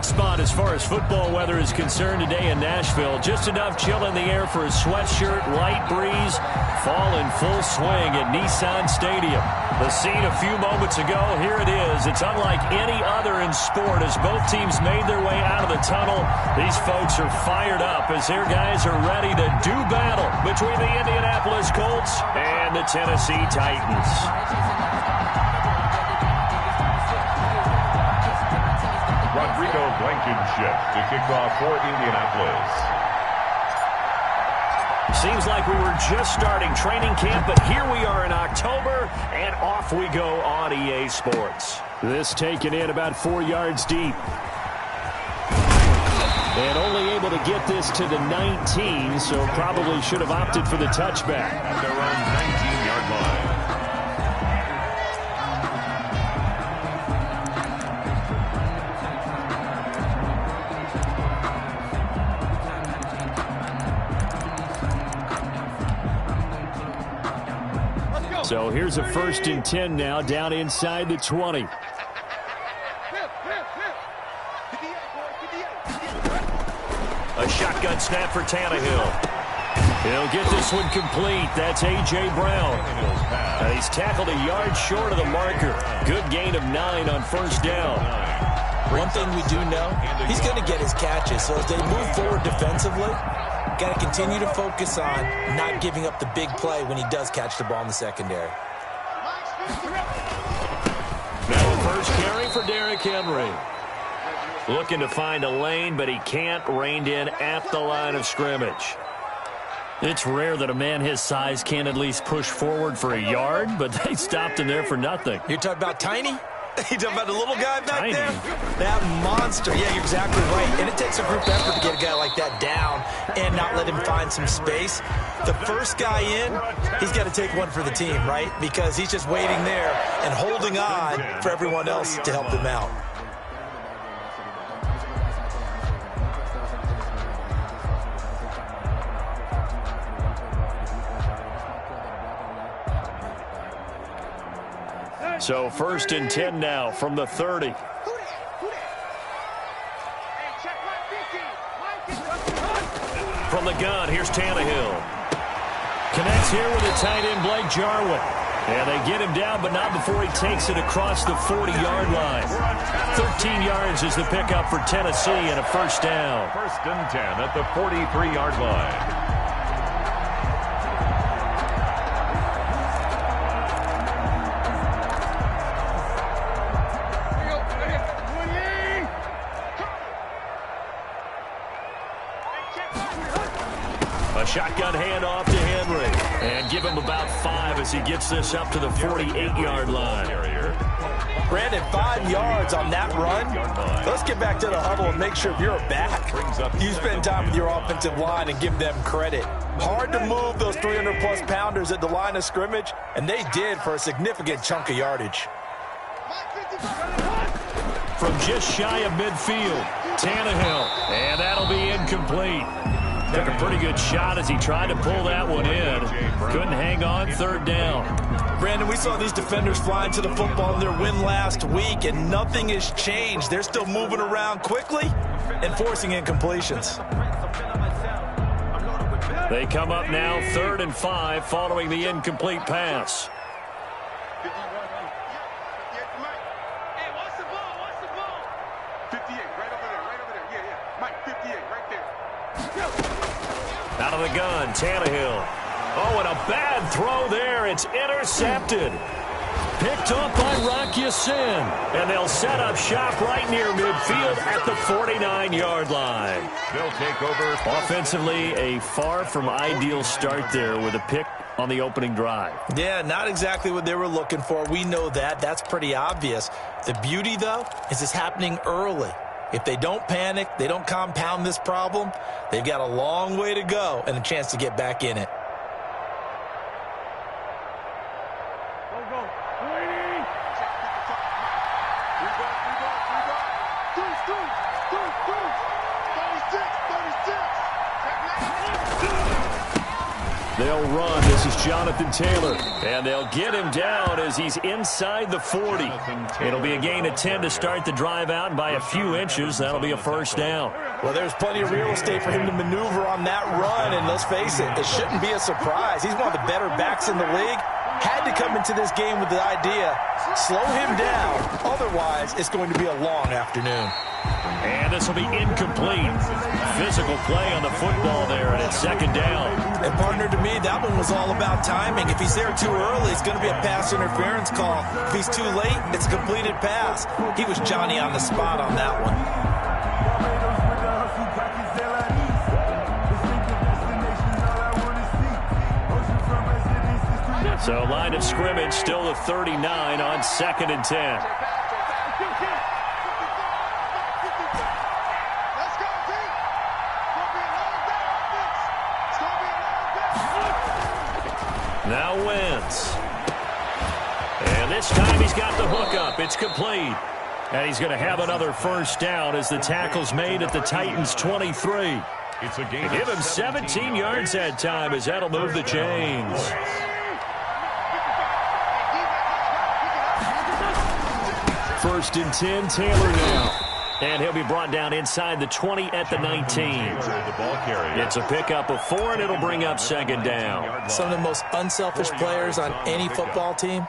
spot as far as football weather is concerned today in Nashville. Just enough chill in the air for a sweatshirt, light breeze, fall in full swing at Nissan Stadium. The scene a few moments ago, here it is. It's unlike any other in sport as both teams made their way out of the tunnel. These folks are fired up as their guys are ready to do battle between the Indianapolis Colts and the Tennessee Titans. Rodrigo Blankenship to kick off for Indianapolis. Seems like we were just starting training camp, but here we are in October, and off we go on EA Sports. This taken in about 4 yards deep. And only able to get this to the 19, so probably should have opted for the touchback. At their own 19-yard line. So here's a 1st and 10 now, down inside the 20. A shotgun snap for Tannehill. He'll get this one complete. That's A.J. Brown. He's tackled a yard short of the marker. Good gain of 9 on 1st down. One thing we do know, he's going to get his catches. So as they move forward defensively, got to continue to focus on not giving up the big play when he does catch the ball in the secondary. Now a first carry for Derrick Henry. Looking to find a lane, but he can't. Reined in at the line of scrimmage. It's rare that a man his size can't at least push forward for a yard, but they stopped him there for nothing. You're talking about Tiny? You talking about the little guy back Tiny. there? That monster. Yeah, you're exactly right. And it takes a group effort to get a guy like that down and not let him find some space. The first guy in, he's got to take one for the team, right? Because he's just waiting there and holding on for everyone else to help him out. So 1st and 10 now from the 30. From the gun, here's Tannehill. Connects here with the tight end, Blake Jarwin. And they get him down, but not before he takes it across the 40-yard line. 13 yards is the pickup for Tennessee and a 1st down. 1st and 10 at the 43-yard line. Shotgun handoff to Henry. And give him about 5 as he gets this up to the 48-yard line. Brandon, 5 yards on that run. Let's get back to the huddle and make sure you're back. You spend time with your offensive line and give them credit. Hard to move those 300-plus pounders at the line of scrimmage, and they did for a significant chunk of yardage. From just shy of midfield, Tannehill. And that'll be incomplete. Took a pretty good shot as he tried to pull that one in. Couldn't hang on. 3rd down. Brandon, we saw these defenders flying to the football in their win last week, and nothing has changed. They're still moving around quickly and forcing incompletions. They come up now 3rd and 5 following the incomplete pass. Out of the gun, Tannehill. Oh, and a bad throw there. It's intercepted. Picked up by Rock Ya-Sin. And they'll set up shop right near midfield at the 49-yard line. They'll take over. Offensively, a far from ideal start there with a pick on the opening drive. Yeah, not exactly what they were looking for. We know that. That's pretty obvious. The beauty, though, is it's happening early. If they don't panic, they don't compound this problem, they've got a long way to go and a chance to get back in it. They'll run. This is Jonathan Taylor. And they'll get him down as he's inside the 40. It'll be a gain of 10 to start the drive out, and by a few inches, that'll be a first down. Well, there's plenty of real estate for him to maneuver on that run, and let's face it, it shouldn't be a surprise. He's one of the better backs in the league. Had to come into this game with the idea, slow him down, otherwise it's going to be a long afternoon. And this will be incomplete. Physical play on the football there, and it's second down. And partner, to me, that one was all about timing. If he's there too early, it's going to be a pass interference call. If he's too late, it's a completed pass. He was Johnny on the spot on that one. So line of scrimmage still the 39 on 2nd and 10. Now Wentz. And this time he's got the hook up. It's complete. And he's going to have another first down as the tackle's made at the Titans' 23. It's a gain. Give him 17 yards that time as that'll move the chains. First and 10, Taylor now. And he'll be brought down inside the 20 at the 19. It's a pickup of 4, and it'll bring up second down. Some of the most unselfish players on any football team,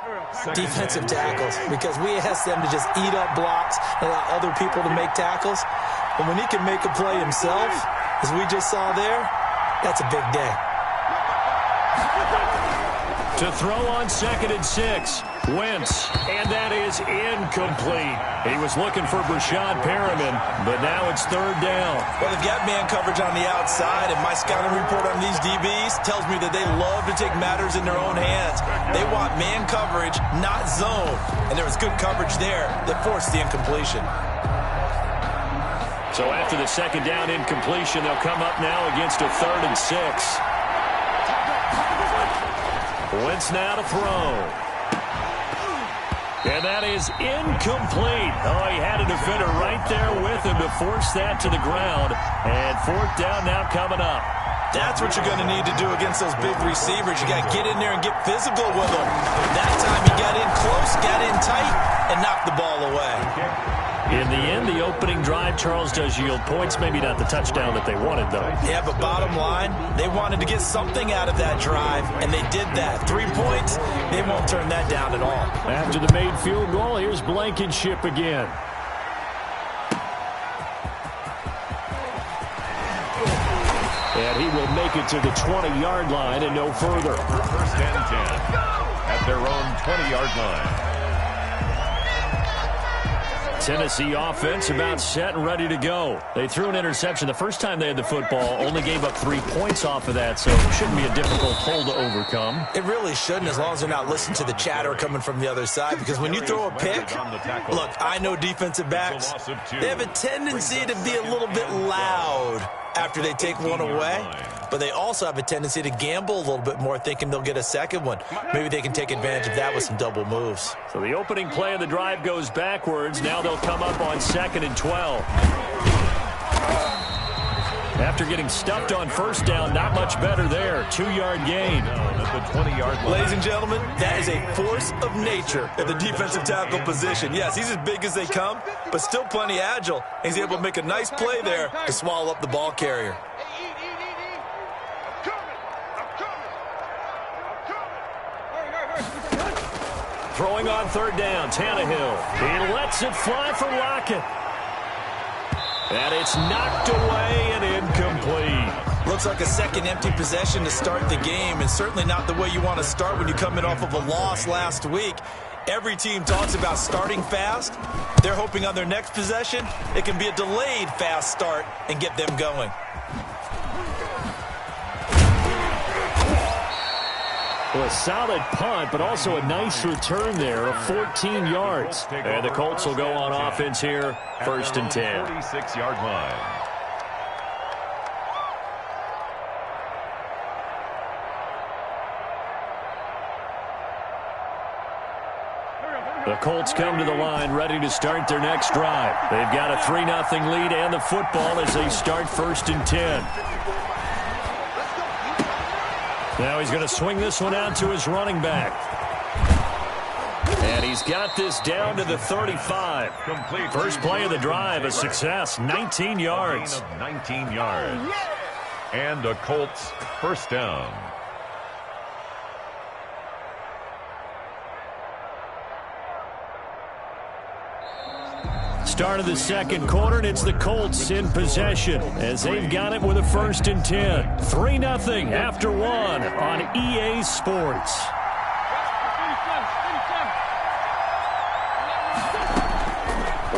defensive tackles, because we ask them to just eat up blocks and allow other people to make tackles. But when he can make a play himself, as we just saw there, that's a big day. To throw on 2nd and 6. Wentz, and that is incomplete. He was looking for Brashad Perriman, but now it's third down. Well, they've got man coverage on the outside, and my scouting report on these DBs tells me that they love to take matters in their own hands. They want man coverage, not zone, and there was good coverage there that forced the incompletion. So after the second down incompletion, they'll come up now against a 3rd and 6. Wentz now to throw. And that is incomplete. Oh, he had a defender right there with him to force that to the ground. And 4th down now coming up. That's what you're going to need to do against those big receivers. You got to get in there and get physical with them. That time he got in close, got in tight, and knocked the ball away. In the end, the opening drive, Charles, does yield points. Maybe not the touchdown that they wanted, though. Yeah, but bottom line, they wanted to get something out of that drive, and they did that. 3 points, they won't turn that down at all. After the made field goal, here's Blankenship again. And he will make it to the 20-yard line and no further. First and 10 at their own 20-yard line. Tennessee offense about set and ready to go. They threw an interception the first time they had the football, only gave up 3 points off of that, so it shouldn't be a difficult hole to overcome. It really shouldn't, as long as they're not listening to the chatter coming from the other side, because when you throw a pick, look, I know defensive backs, they have a tendency to be a little bit loud after they take one away, but they also have a tendency to gamble a little bit more, thinking they'll get a second one. Maybe they can take advantage of that with some double moves. So the opening play of the drive goes backwards. Now they'll come up on 2nd and 12. After getting stuffed on first down, not much better there. 2-yard gain. At the 20-yard line. Ladies and gentlemen, that is a force of nature at the defensive tackle position. Yes, he's as big as they come, but still plenty agile. He's able to make a nice play there to swallow up the ball carrier. Throwing on 3rd down, Tannehill. He lets it fly for Lockett. And it's knocked away and incomplete. Looks like a second empty possession to start the game, and certainly not the way you want to start when you're coming off of a loss last week. Every team talks about starting fast. They're hoping on their next possession, it can be a delayed fast start and get them going. Well, a solid punt, but also a nice return there of 14 yards. And the Colts will go on offense here, 1st and 10. 46-yard line. The Colts come to the line ready to start their next drive. They've got a 3-0 lead and the football as they start 1st and 10. Now he's going to swing this one out to his running back. And he's got this down to the 35. First play of the drive, a success, 19 yards. 19 yards. And a Colts first down. Start of the second quarter, and it's the Colts in possession as they've got it with a 1st and 10. 3-0 after one on EA Sports.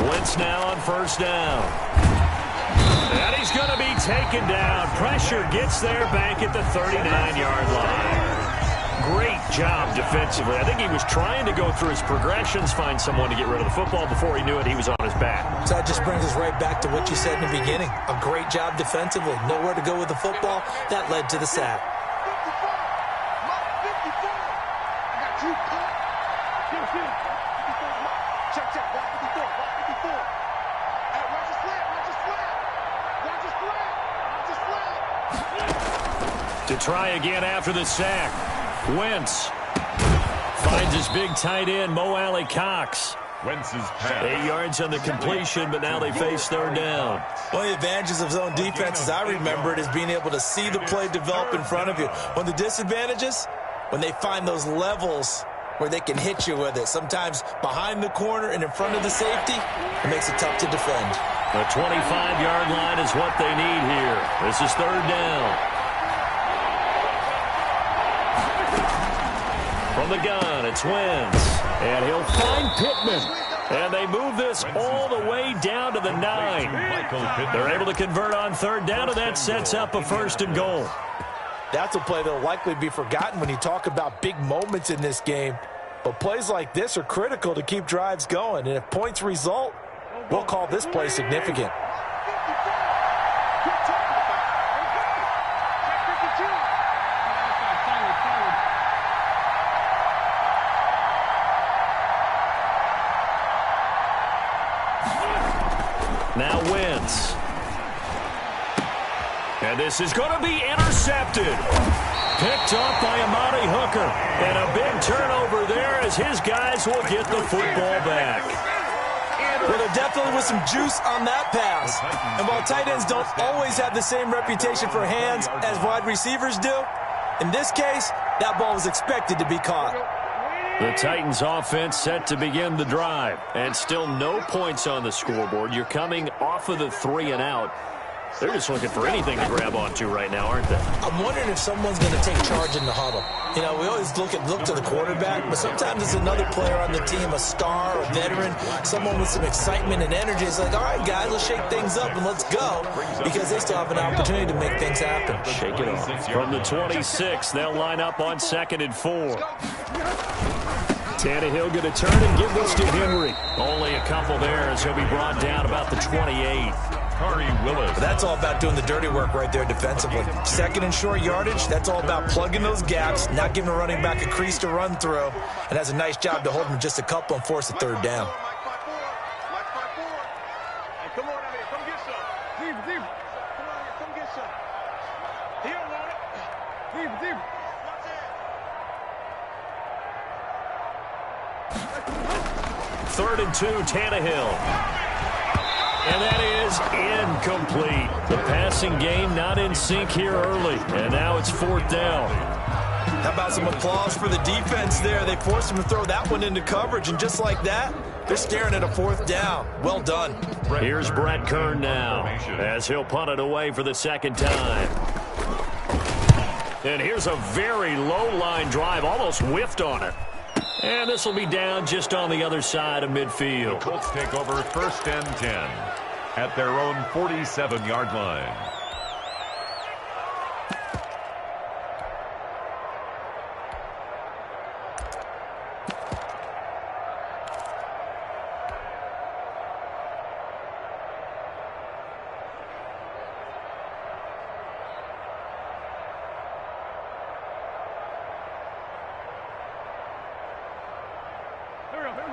Wentz now on first down. And he's going to be taken down. Pressure gets there back at the 39-yard line. Great job defensively. I think he was trying to go through his progressions, find someone to get rid of the football. Before he knew it, he was on his back. So that just brings us right back to what you said in the beginning. A great job defensively. Nowhere to go with the football. That led to the sack. To try again after the sack. Wentz finds his big tight end, Mo Alley Cox. Wentz's pass. 8 yards on the completion, but now they face third down. One of the advantages of zone defense, as I remember it, is being able to see the play develop in front of you. One of the disadvantages, when they find those levels where they can hit you with it, sometimes behind the corner and in front of the safety, it makes it tough to defend. The 25-yard line is what they need here. This is third down. From the gun, it's Wentz. And he'll find Pittman. And they move this all the way down to the 9. They're able to convert on third down, and that sets up a 1st and goal. That's a play that will likely be forgotten when you talk about big moments in this game. But plays like this are critical to keep drives going. And if points result, we'll call this play significant. Now Wentz. And this is going to be intercepted. Picked off by Amari Hooker. And a big turnover there as his guys will get the football back. Well, there definitely was some juice on that pass. And while tight ends don't always have the same reputation for hands as wide receivers do, in this case, that ball was expected to be caught. The Titans offense set to begin the drive. And still no points on the scoreboard. You're coming off of the 3 and out. They're just looking for anything to grab onto right now, aren't they? I'm wondering if someone's going to take charge in the huddle. You know, we always look to the quarterback, but sometimes it's another player on the team, a star, a veteran, someone with some excitement and energy. It's like, all right, guys, let's shake things up and let's go, because they still have an opportunity to make things happen. Shake it off. From the 26, they'll line up on 2nd and 4. Tannehill going to turn and give this to Henry. Only a couple there as he'll be brought down about the 28. Willis. That's all about doing the dirty work right there defensively. 2nd and short yardage, that's all about plugging those gaps, not giving a running back a crease to run through, and has a nice job to hold him just a couple and force a third down. Come on, I mean, come get some. Deep. Come on, come get some. He don't want it. Deep. 3rd and 2, Tannehill. And that is incomplete. The passing game not in sync here early. And now it's 4th down. How about some applause for the defense there? They forced him to throw that one into coverage, and just like that, they're staring at a 4th down. Well done. Here's Brett Kern now as he'll punt it away for the 2nd time. And here's a very low-line drive, almost whiffed on it. And this will be down just on the other side of midfield. The Colts take over 1st and 10 at their own 47-yard line.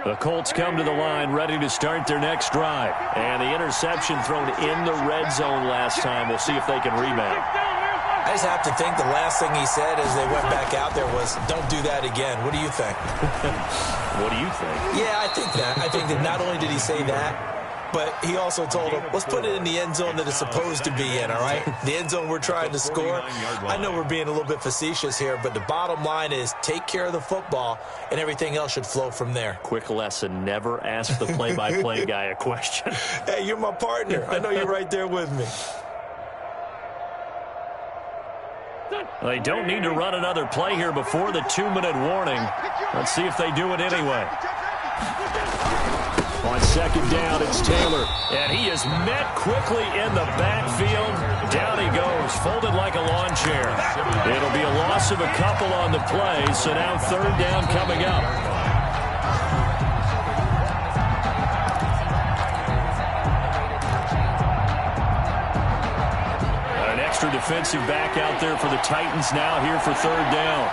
The Colts come to the line ready to start their next drive. And the interception thrown in the red zone last time. We'll see if they can rebound. I just have to think the last thing he said as they went back out there was, don't do that again. What do you think? What do you think? Yeah, I think that. I think that not only did he say that, but he also told him, let's put it in the end zone that it's supposed to be in, all right? The end zone we're trying to score. I know we're being a little bit facetious here, but the bottom line is take care of the football, and everything else should flow from there. Quick lesson, never ask the play-by-play guy a question. Hey, you're my partner. I know you're right there with me. They don't need to run another play here before the 2-minute warning. Let's see if they do it anyway. On second down, it's Taylor. And he is met quickly in the backfield. Down he goes, folded like a lawn chair. It'll be a loss of a couple on the play, so now third down coming up. An extra defensive back out there for the Titans now here for third down.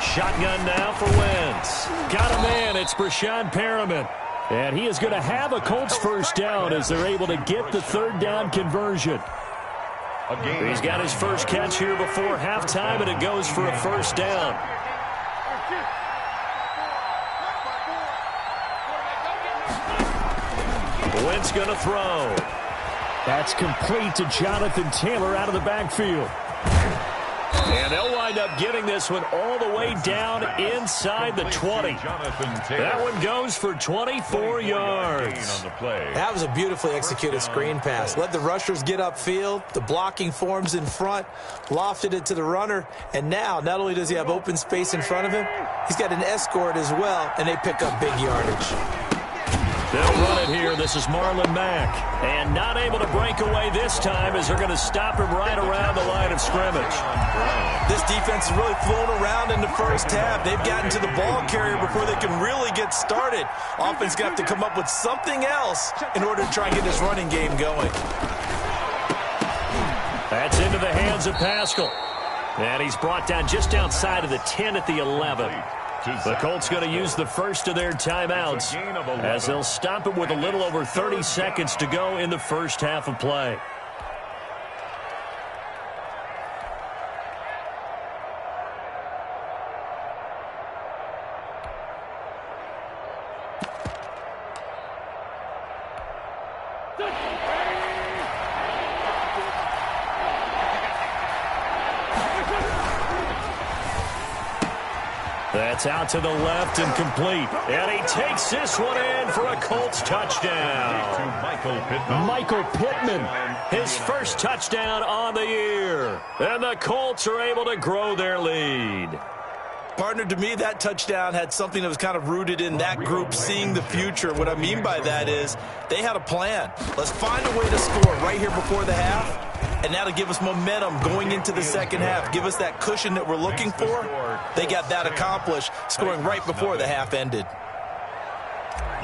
Shotgun now for Wentz. Got a man. It's Brashad Perriman. And he is going to have a Colts first down as they're able to get the third down conversion. He's got his first catch here before halftime, and it goes for a first down. Wentz going to throw. That's complete to Jonathan Taylor out of the backfield. And they'll wind up getting this one all the way down inside the 20. That one goes for 24 yards. That was a beautifully executed screen pass. Let the rushers get upfield. The blocking forms in front. Lofted it to the runner. And now, not only does he have open space in front of him, he's got an escort as well, and they pick up big yardage. They'll run it here. This is Marlon Mack. And not able to break away this time as they're going to stop him right around the line of scrimmage. This defense is really flown around in the first half. They've gotten to the ball carrier before they can really get started. Offense got to come up with something else in order to try and get this running game going. That's into the hands of Pascal. And he's brought down just outside of the 10 at the 11. The Colts going to use the first of their timeouts as they'll stop it with a little over 30 seconds to go in the first half of play. That's out to the left and complete. And he takes this one in for a Colts touchdown. Michael Pittman, his first touchdown on the year. And the Colts are able to grow their lead. Partner, to me, that touchdown had something that was kind of rooted in that group seeing the future. What I mean by that is they had a plan. Let's find a way to score right here before the half. And that'll give us momentum going into the second half. Give us that cushion that we're looking for. They got that accomplished, scoring right before the half ended.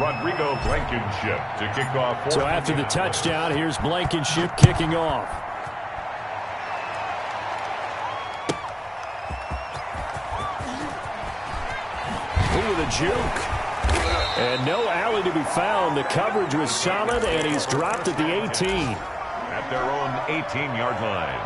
Rodrigo Blankenship to kick off. So after the touchdown, here's Blankenship kicking off. Ooh, the juke. And no alley to be found. The coverage was solid, and he's dropped at the 18. At their own 18-yard line.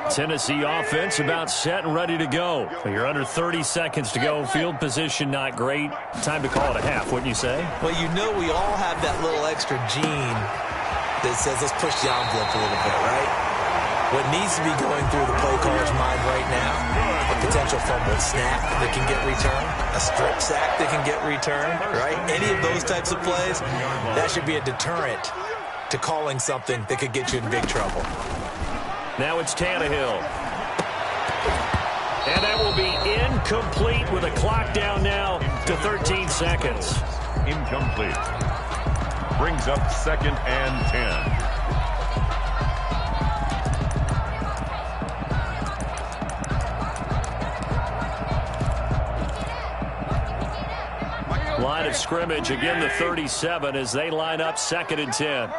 Tennessee offense about set and ready to go. You're under 30 seconds to go. Field position not great. Time to call it a half, wouldn't you say? Well, you know we all have that little extra gene that says let's push the envelope a little bit, right? What needs to be going through the play caller's mind right now, a potential fumbled snap that can get returned, a strip sack that can get returned, right? Any of those types of plays, that should be a deterrent to calling something that could get you in big trouble. Now it's Tannehill. And that will be incomplete with a clock down now to 13 seconds. Incomplete. Brings up 2nd and 10. Line of scrimmage, again the 37 as they line up 2nd and 10.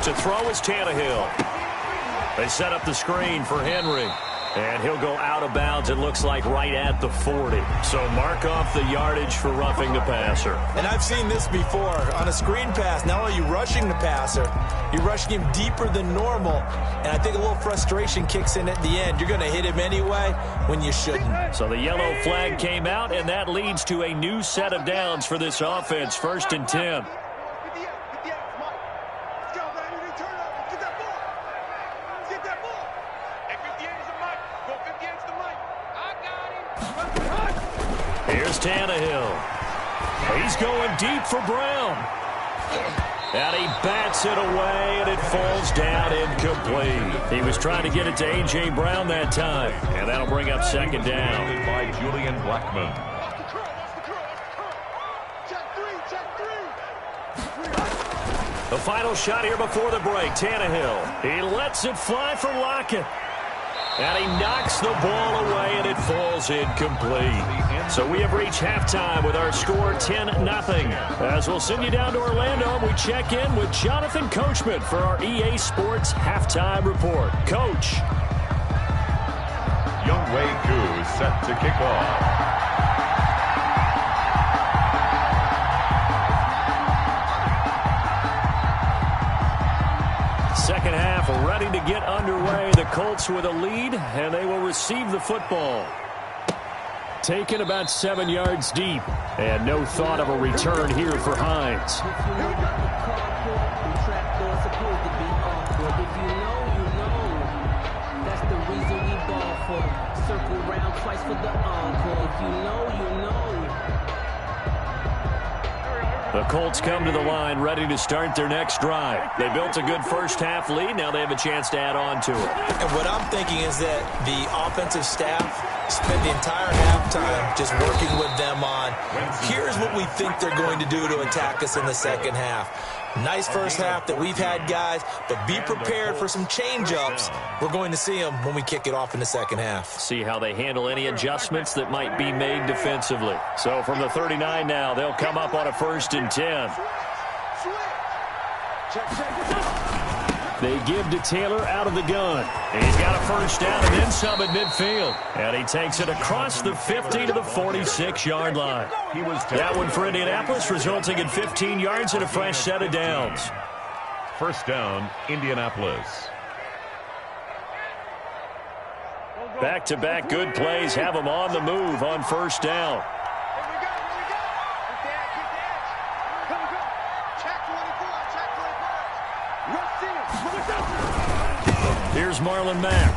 To throw is Tannehill. They set up the screen for Henry. And he'll go out of bounds, it looks like, right at the 40. So mark off the yardage for roughing the passer. And I've seen this before. On a screen pass, not only are you rushing the passer, you're rushing him deeper than normal. And I think a little frustration kicks in at the end. You're going to hit him anyway when you shouldn't. So the yellow flag came out, and that leads to a new set of downs for this offense. 1st and 10. Here's Tannehill. He's going deep for Brown. And he bats it away, and it falls down incomplete. He was trying to get it to A.J. Brown that time, and that'll bring up 2nd down. By Julian Blackman. The final shot here before the break. Tannehill. He lets it fly for Lockett. And he knocks the ball away, and it falls incomplete. So we have reached halftime with our score 10-0. As we'll send you down to Orlando, and we check in with Jonathan Coachman for our EA Sports Halftime Report. Coach. Younghoe Koo is set to kick off. Second half ready to get underway. The Colts with a lead, and they will receive the football. Taken about 7 yards deep, and no thought of a return here for Hines. That's the reason we ball for. Circle round twice for the encore. If you know, you know. The Colts come to the line ready to start their next drive. They built a good first-half lead. Now they have a chance to add on to it. And what I'm thinking is that the offensive staff spent the entire halftime just working with them on, here's what we think they're going to do to attack us in the second half. Nice first half that we've had, guys, but be prepared for some change-ups. We're going to see them when we kick it off in the second half. See how they handle any adjustments that might be made defensively. So from the 39 now, they'll come up on a 1st and 10. They give to Taylor out of the gun. He's got a first down and then some at midfield. And he takes it across the 50 to the 46-yard line. That one for Indianapolis, resulting in 15 yards and a fresh set of downs. 1st down, Indianapolis. Back-to-back good plays have them on the move on 1st down. Here's Marlon Mack.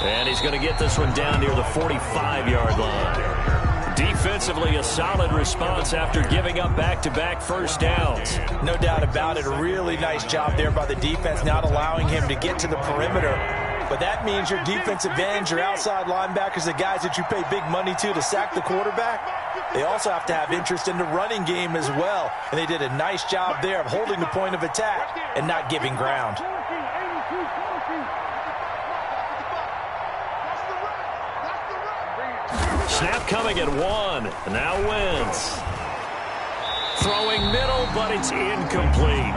And he's going to get this one down near the 45-yard line. Defensively, a solid response after giving up back-to-back first downs. No doubt about it. A really nice job there by the defense, not allowing him to get to the perimeter. But that means your defensive ends, your outside linebackers, the guys that you pay big money to sack the quarterback, they also have to have interest in the running game as well. And they did a nice job there of holding the point of attack and not giving ground. Snap coming at 1. Now Wentz. Throwing middle, but it's incomplete.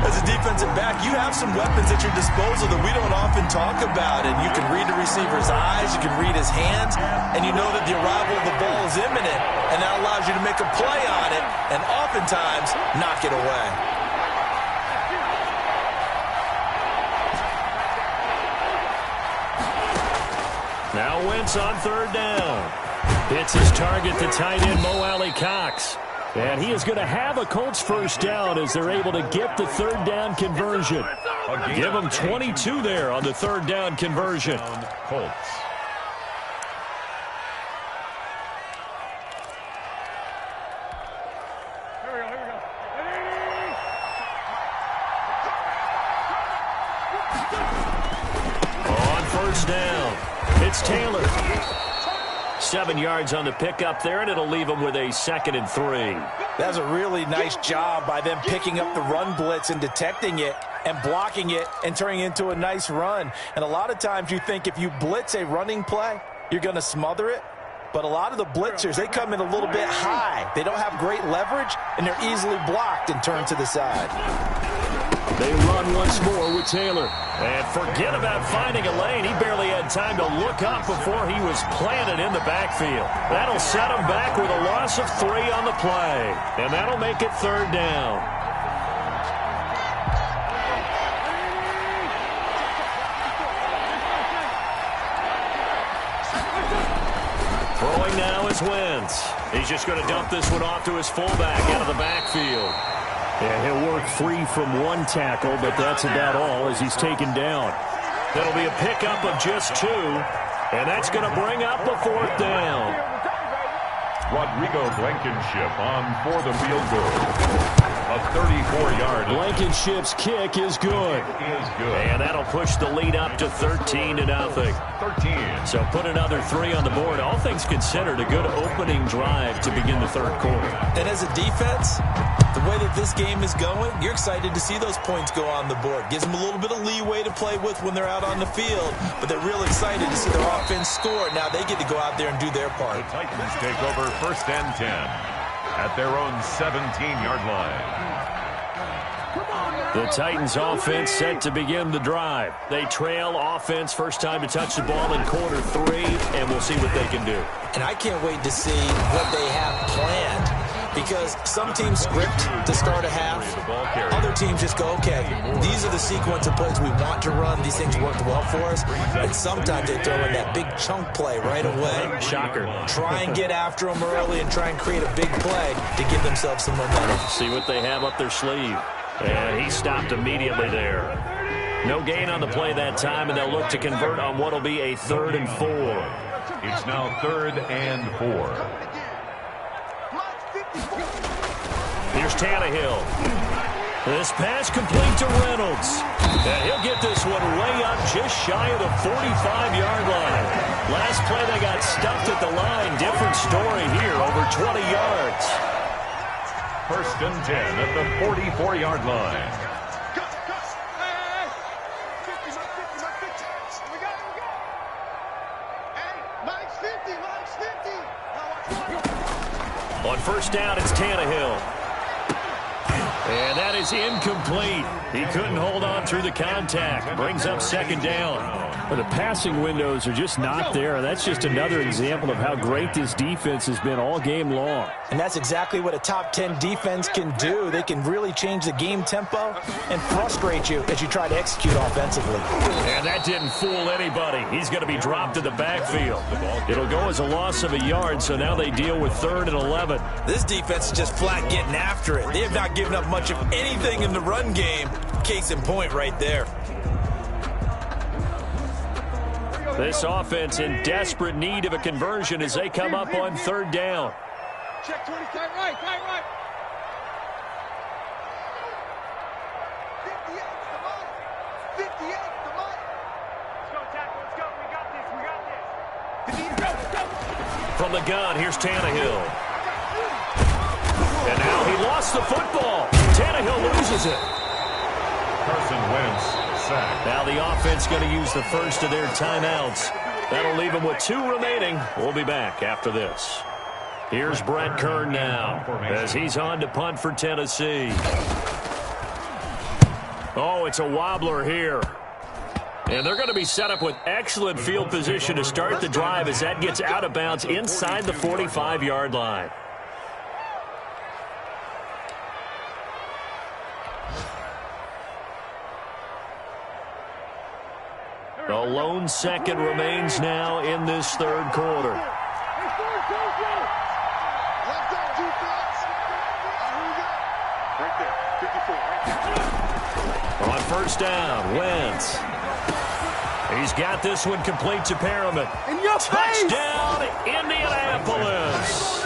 As a defensive back, you have some weapons at your disposal that we don't often talk about. And you can read the receiver's eyes, you can read his hands, and you know that the arrival of the ball is imminent. And that allows you to make a play on it and oftentimes knock it away. Now Wentz on 3rd down. Hits his target, the tight end, Mo Alley-Cox. And he is going to have a Colts first down as they're able to get the 3rd down conversion. Give them 22 there on the 3rd down conversion. Colts. On 1st down, it's Taylor. 7 yards on the pickup there, and it'll leave them with a 2nd and 3. That's a really nice job by them picking up the run blitz and detecting it and blocking it and turning it into a nice run. And a lot of times you think if you blitz a running play, you're going to smother it. But a lot of the blitzers, they come in a little bit high. They don't have great leverage, and they're easily blocked and turned to the side. They run once more with Taylor. And forget about finding a lane. He barely had time to look up before he was planted in the backfield. That'll set him back with a loss of 3 on the play. And that'll make it 3rd down. Throwing now is Wentz. He's just going to dump this one off to his fullback out of the backfield. Yeah, he'll work free from 1 tackle, but that's about all as he's taken down. That'll be a pickup of just 2, and that's going to bring up a 4th down. Rodrigo Blankenship on for the field goal. A 34-yard. Blankenship's kick is good. And that'll push the lead up to 13-0. 13. So put another 3 on the board. All things considered, a good opening drive to begin the 3rd quarter. And as a defense, the way that this game is going, you're excited to see those points go on the board. Gives them a little bit of leeway to play with when they're out on the field, but they're real excited to see their offense score. Now they get to go out there and do their part. The Titans take over 1st and 10 at their own 17-yard line. The Titans offense set to begin the drive. They trail offense, first time to touch the ball in quarter 3, and we'll see what they can do. And I can't wait to see what they have planned, because some teams script to start a half. Other teams just go, okay, these are the sequence of plays we want to run. These things worked well for us. And sometimes they throw in that big chunk play right away. Shocker. Try and get after them early and try and create a big play to give themselves some momentum. See what they have up their sleeve. And he stopped immediately there. No gain on the play that time, and they'll look to convert on what will be a 3rd and 4. It's now 3rd and 4. Here's Tannehill. This pass complete to Reynolds. And he'll get this one way up just shy of the 45-yard line. Last play they got stuffed at the line. Different story here, over 20 yards. 1st and 10 at the 44-yard line. On 1st down, it's Tannehill. And that is incomplete. He couldn't hold on through the contact. Brings up 2nd down. Well, the passing windows are just not there. That's just another example of how great this defense has been all game long. And that's exactly what a top 10 defense can do. They can really change the game tempo and frustrate you as you try to execute offensively. And that didn't fool anybody. He's going to be dropped in the backfield. It'll go as a loss of a yard, so now they deal with 3rd and 11. This defense is just flat getting after it. They have not given up much of anything in the run game. Case in point right there. This offense in desperate need of a conversion as they come up on 3rd down. Check 20, tight right, tight right. 58, come on. 58, come on. Let's go, tackle, let's go. We got this, Let's go. From the gun, here's Tannehill. And now he lost the football. Tannehill loses it. Carson Wentz sacked. Now the offense going to use the first of their timeouts. That'll leave them with 2 remaining. We'll be back after this. Here's Brett Kern now as he's on to punt for Tennessee. Oh, it's a wobbler here. And they're going to be set up with excellent field position to start the drive as that gets out of bounds inside the 45-yard line. The lone second remains now in this 3rd quarter. On 1st down, Wentz. He's got this one complete to Perriman. Touchdown, Indianapolis.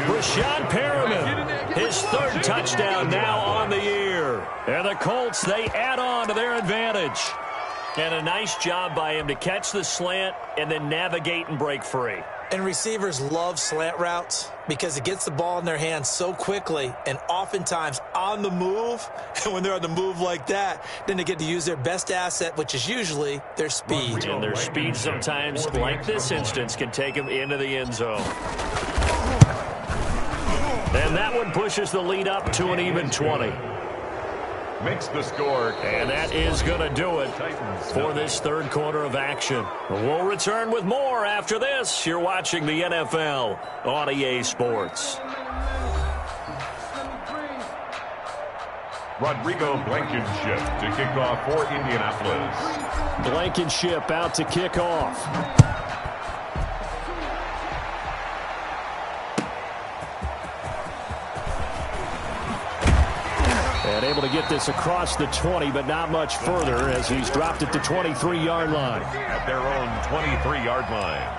Rashad Perriman, his 3rd touchdown now on the year. And the Colts, they add on to their advantage. And a nice job by him to catch the slant and then navigate and break free. And receivers love slant routes because it gets the ball in their hands so quickly and oftentimes on the move. And when they're on the move like that, then they get to use their best asset, which is usually their speed. And their speed sometimes, like this instance, can take them into the end zone. And that one pushes the lead up to an even 20. makes the score. And that is going to do it for this third quarter of action. We'll return with more after this. You're watching the NFL on EA Sports. Rodrigo Blankenship to kick off for Indianapolis. Blankenship out to kick off. And able to get this across the 20, but not much further as he's dropped it to 23-yard line. At their own 23-yard line.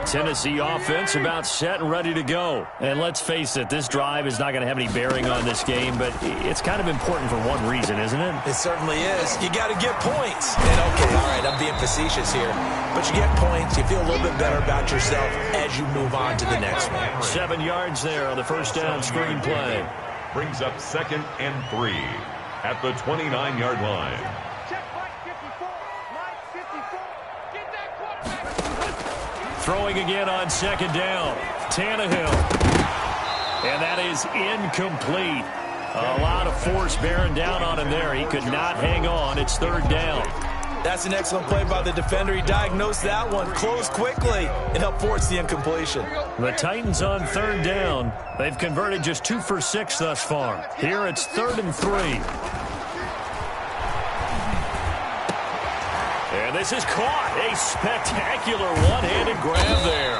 Tennessee offense about set and ready to go. And let's face it, this drive is not going to have any bearing on this game, but it's kind of important for one reason, isn't it? It certainly is. You got to get points. And okay, all right, I'm being facetious here. But you get points, you feel a little bit better about yourself as you move on to the next one. 7 yards there on the first down screen play. Brings up 2nd and 3 at the 29-yard line. Check right 54. Right 54. Get that quarterback. Throwing again on 2nd down. Tannehill. And that is incomplete. A lot of force bearing down on him there. He could not hang on. It's 3rd down. That's an excellent play by the defender. He diagnosed that one, closed quickly, and helped force the incompletion. The Titans on 3rd down. They've converted just 2 for 6 thus far. Here it's 3rd and 3. And this is caught. A spectacular one-handed grab there.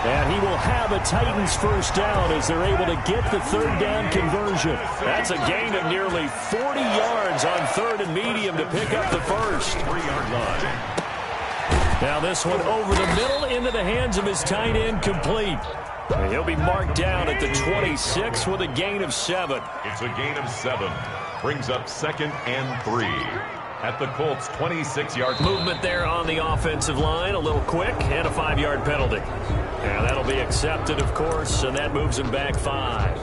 And he will have a Titans first down as they're able to get the 3rd down conversion. That's a gain of nearly 40 yards on 3rd and medium to pick up the first. 3-yard line. Now this one over the middle into the hands of his tight end, complete. And he'll be marked down at the 26 with a gain of 7. It's a gain of 7. Brings up 2nd and 3 at the Colts' 26-yard line. Movement there on the offensive line, a little quick, and a 5-yard penalty. And that'll be accepted, of course, and that moves him back 5.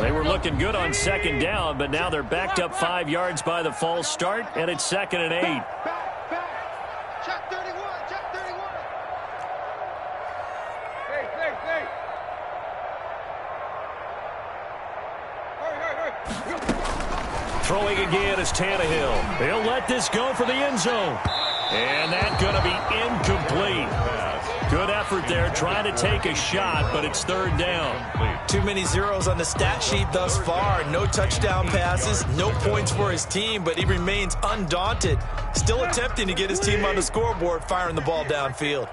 They were looking good on 2nd down, but now they're backed up 5 yards by the false start, and it's 2nd and 8. Back. Check 31. Check 31. Hey. Hurry. Throwing again is Tannehill. He'll let this go for the end zone. And that's going to be incomplete. Good effort there, trying to take a shot, but it's 3rd down. Too many zeros on the stat sheet thus far. No touchdown passes, no points for his team, but he remains undaunted. Still attempting to get his team on the scoreboard, firing the ball downfield.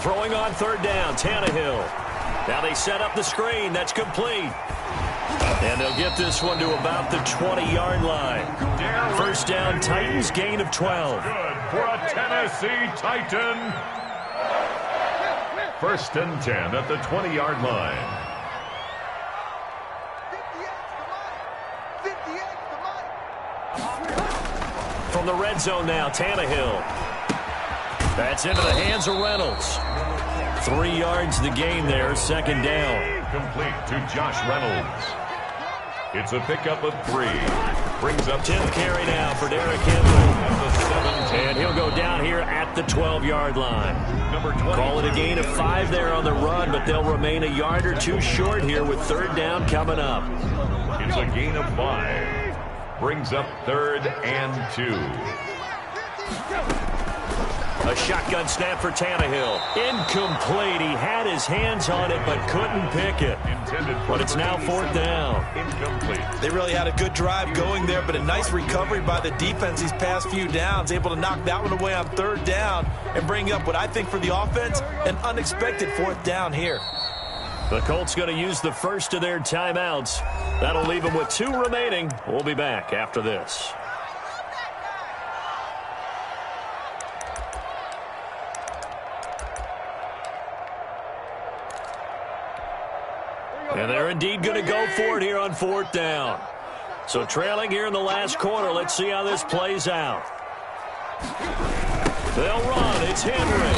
Throwing on 3rd down, Tannehill. Now they set up the screen. That's complete. And they'll get this one to about the 20-yard line. First down, Titans, gain of 12. Good for a Tennessee Titan. 1st and 10 at the 20-yard line. 58. From the red zone now, Tannehill. That's into the hands of Reynolds. 3 yards the gain there, 2nd down. Complete to Josh Reynolds. It's a pickup of 3. Brings up Tim carry now for Derrick Henry. And he'll go down here at the 12-yard line. Number 20. Call it a gain of 5 there on the run, but they'll remain a yard or 2 short here with 3rd down coming up. It's a gain of 5. Brings up 3rd and 2. A shotgun snap for Tannehill. Incomplete. He had his hands on it but couldn't pick it. But it's now 4th down. Incomplete. They really had a good drive going there, but a nice recovery by the defense these past few downs. Able to knock that one away on 3rd down and bring up what I think for the offense, an unexpected 4th down here. The Colts going to use the first of their timeouts. That'll leave them with 2 remaining. We'll be back after this. And they're indeed going to go for it here on 4th down. So trailing here in the last quarter. Let's see how this plays out. They'll run. It's Henry.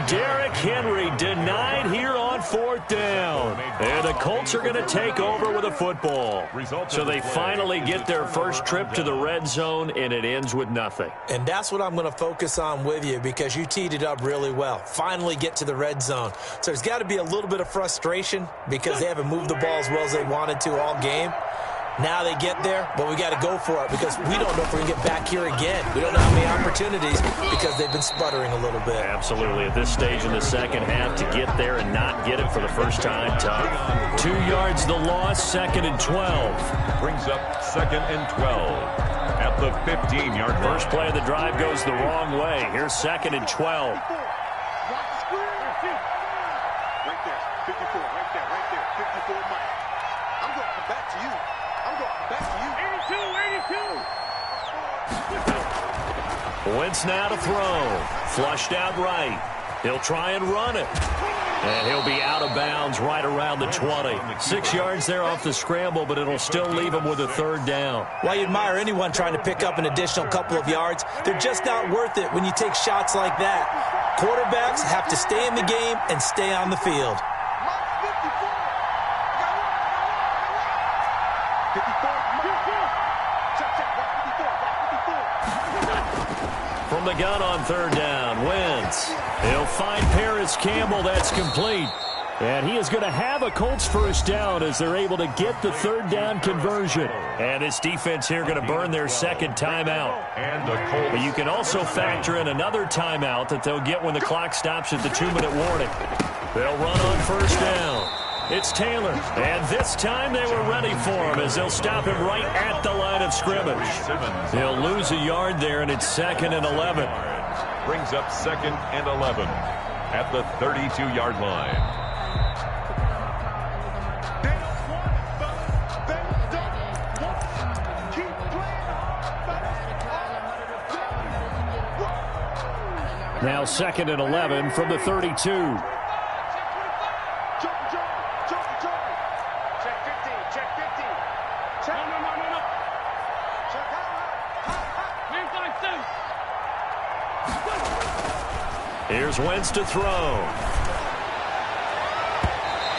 Derrick Henry denied here on 4th down. And the Colts are going to take over with a football. So they finally get their first trip to the red zone, and it ends with nothing. And that's what I'm going to focus on with you, because you teed it up really well. Finally get to the red zone. So there's got to be a little bit of frustration because they haven't moved the ball as well as they wanted to all game. Now they get there, but we got to go for it because we don't know if we're going to get back here again. We don't know how many opportunities because they've been sputtering a little bit. Absolutely. At this stage in the second half, to get there and not get it for the first time, tough. 2 yards the loss, 2nd and 12. Brings up 2nd and 12 at the 15-yard line. First play of the drive goes the wrong way. Here's 2nd and 12. Right there, 54, right there, 54 Mike. I'm going to come back to you. Back to you. 82. Wentz now to throw. Flushed out right. He'll try and run it. And he'll be out of bounds right around the 20. 6 yards there off the scramble, but it'll still leave him with a 3rd down. While you admire anyone trying to pick up an additional couple of yards, they're just not worth it when you take shots like that. Quarterbacks have to stay in the game and stay on the field. From the gun on 3rd down, Wentz. He'll find Paris Campbell. That's complete. And he is going to have a Colts first down as they're able to get the 3rd down conversion. And this defense here going to burn their 2nd timeout. But you can also factor in another timeout that they'll get when the clock stops at the 2-minute warning. They'll run on 1st down. It's Taylor, and this time they were ready for him as they'll stop him right at the line of scrimmage. He'll lose a yard there, and it's 2nd and 11. Brings up 2nd and 11 at the 32-yard line. Now 2nd and 11 from the 32. Here's Wentz to throw.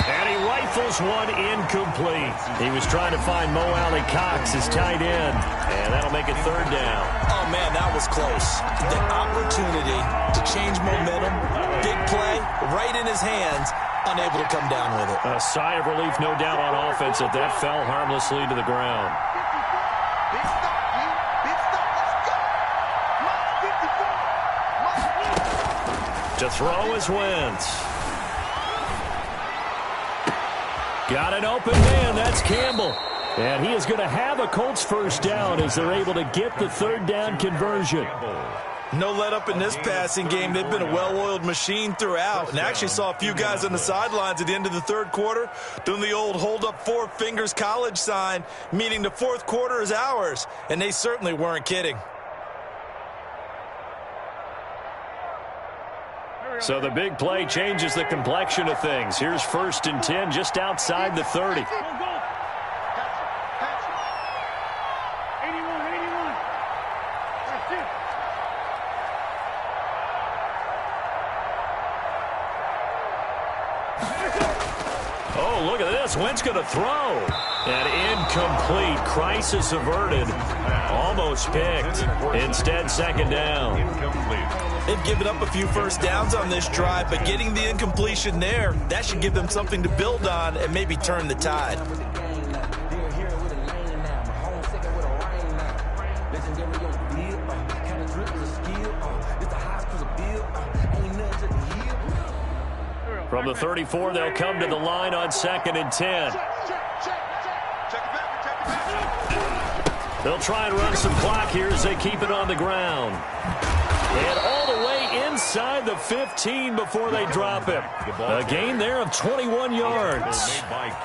And he rifles one incomplete. He was trying to find Mo Alley Cox, his tight end. And that'll make it 3rd down. Oh, man, that was close. The opportunity to change momentum, big play, right in his hands, unable to come down with it. A sigh of relief, no doubt, on offense that fell harmlessly to the ground. To throw is Wentz. Got an open man. That's Campbell. And he is going to have a Colts first down as they're able to get the 3rd down conversion. No let up in this passing game. They've been a well-oiled machine throughout. And actually saw a few guys on the sidelines at the end of the 3rd quarter doing the old hold up 4 fingers college sign, meaning the 4th quarter is ours. And they certainly weren't kidding. So the big play changes the complexion of things. Here's 1st and 10 just outside the 30. Oh, look at this. Wentz going to throw. And incomplete. Crisis averted. Almost picked. Instead, 2nd down. They've given up a few first downs on this drive, but getting the incompletion there, that should give them something to build on and maybe turn the tide. From the 34, they'll come to the line on 2nd and 10. They'll try and run some clock here as they keep it on the ground. And all the way inside the 15 before they drop him. A gain there of 21 yards.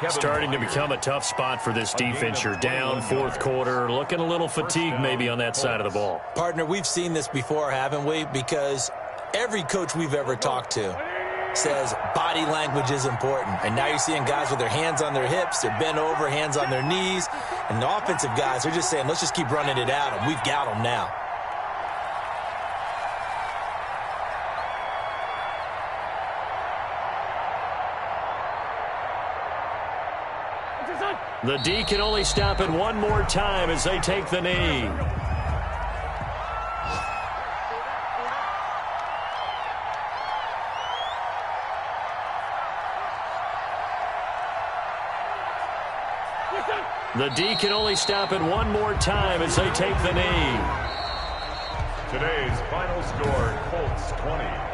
Starting to become a tough spot for this defense. You're down 4th quarter, looking a little fatigued maybe on that side of the ball. Partner, we've seen this before, haven't we? Because every coach we've ever talked to says body language is important. And now you're seeing guys with their hands on their hips, they're bent over, hands on their knees. And the offensive guys are just saying, let's just keep running it at them. We've got them now. The D can only stop it one more time as they take the knee. The D can only stop it one more time as they take the knee. Today's final score, Colts 20,